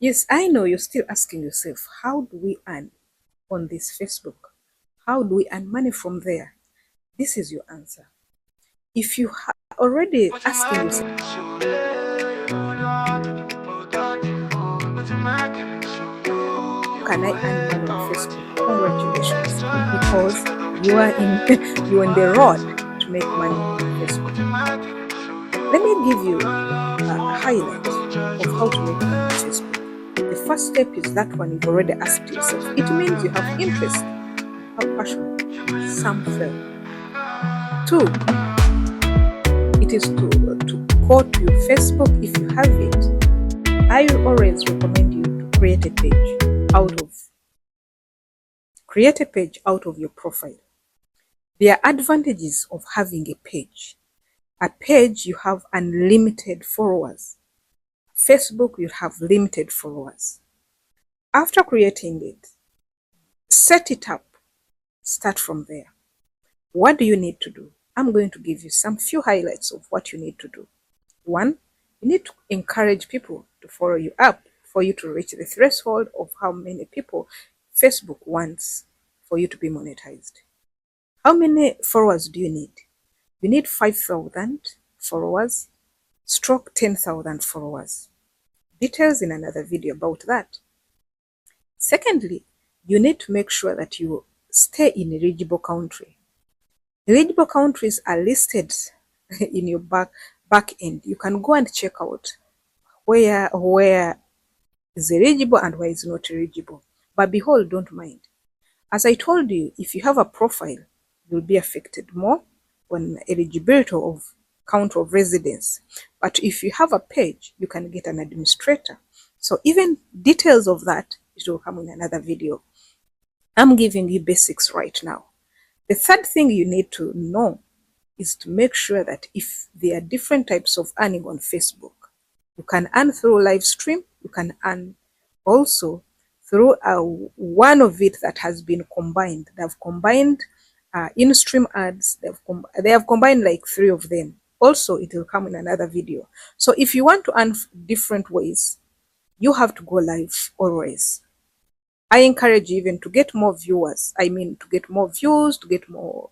Yes, I know you're still asking yourself, how do we earn on this Facebook? How do we earn money from there? This is your answer. If you are already asking yourself, can I earn money on Facebook? Congratulations, because you are in you're on the road to make money on Facebook. Let me give you a highlight of how to make money on Facebook. The first step is that one you've already asked yourself. It means you have interest, have passion. Some fail. 2, it is to go to your Facebook if you have it. I will always recommend you to create a page out of your profile. There are advantages of having a page. A page, you have unlimited followers. Facebook, you have limited followers. After creating it, set it up. Start from there. What do you need to do? I'm going to give you some few highlights of what you need to do. 1, you need to encourage people to follow you up for you to reach the threshold of how many people Facebook wants for you to be monetized. How many followers do you need? You need 5,000 followers, stroke 10,000 followers. Details in another video about that. Secondly, you need to make sure that you stay in eligible country. Eligible countries are listed in your back end. You can go and check out where is eligible and where is not eligible. But behold, don't mind. As I told you, if you have a profile, you'll be affected more on eligibility of count of residence. But if you have a page, you can get an administrator. So even details of that, it will come in another video. I'm giving you basics right now. The third thing you need to know is to make sure that if there are different types of earning on Facebook, you can earn through live stream, you can earn also through one of it that has been combined. They've combined in-stream ads, they have combined like 3 of them. Also, it will come in another video. So if you want to earn different ways, you have to go live always. I encourage you even to get more viewers. I mean, to get more views, to get more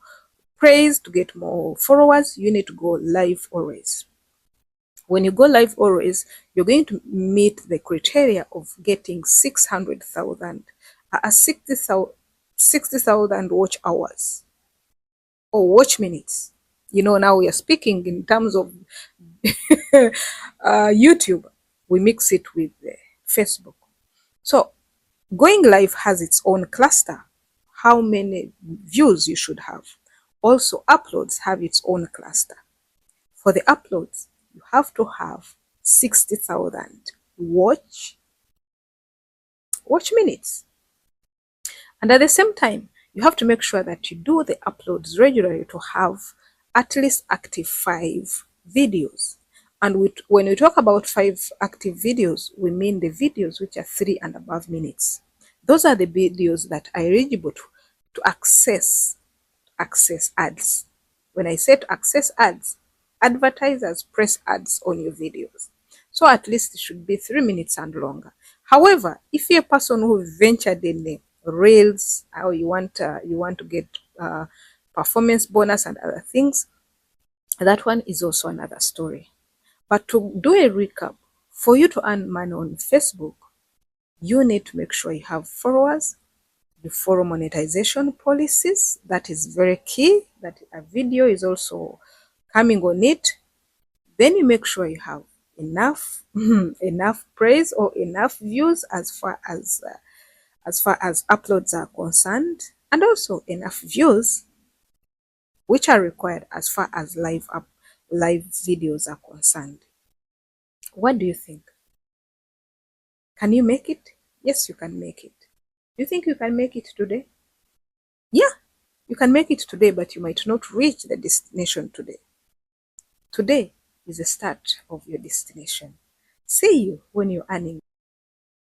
praise, to get more followers, you need to go live always. When you go live always, you're going to meet the criteria of getting 600,000, 60,000 watch hours or watch minutes. You know, now we are speaking in terms of YouTube. We mix it with Facebook. So going live has its own cluster, how many views you should have. Also, uploads have its own cluster. For the uploads, you have to have 60,000 watch minutes. And at the same time, you have to make sure that you do the uploads regularly to have at least active 5 videos. And when we talk about 5 active videos, we mean the videos which are 3 and above minutes. Those are the videos that are eligible to access ads. When I say to access ads, advertisers press ads on your videos. So at least it should be 3 minutes and longer. However, if you're a person who ventured in the Reels, or you want to get performance bonus and other things, that one is also another story. But to do a recap, for you to earn money on Facebook, you need to make sure you have followers, you follow monetization policies. That is very key, that a video is also coming on it. Then you make sure you have enough enough praise or enough views as far as uploads are concerned, and also enough views which are required as far as live videos are concerned. What do you think? Can you make it? Yes, you can make it. Do you think you can make it today? Yeah, you can make it today, but you might not reach the destination today. Today is the start of your destination. See you when you're earning.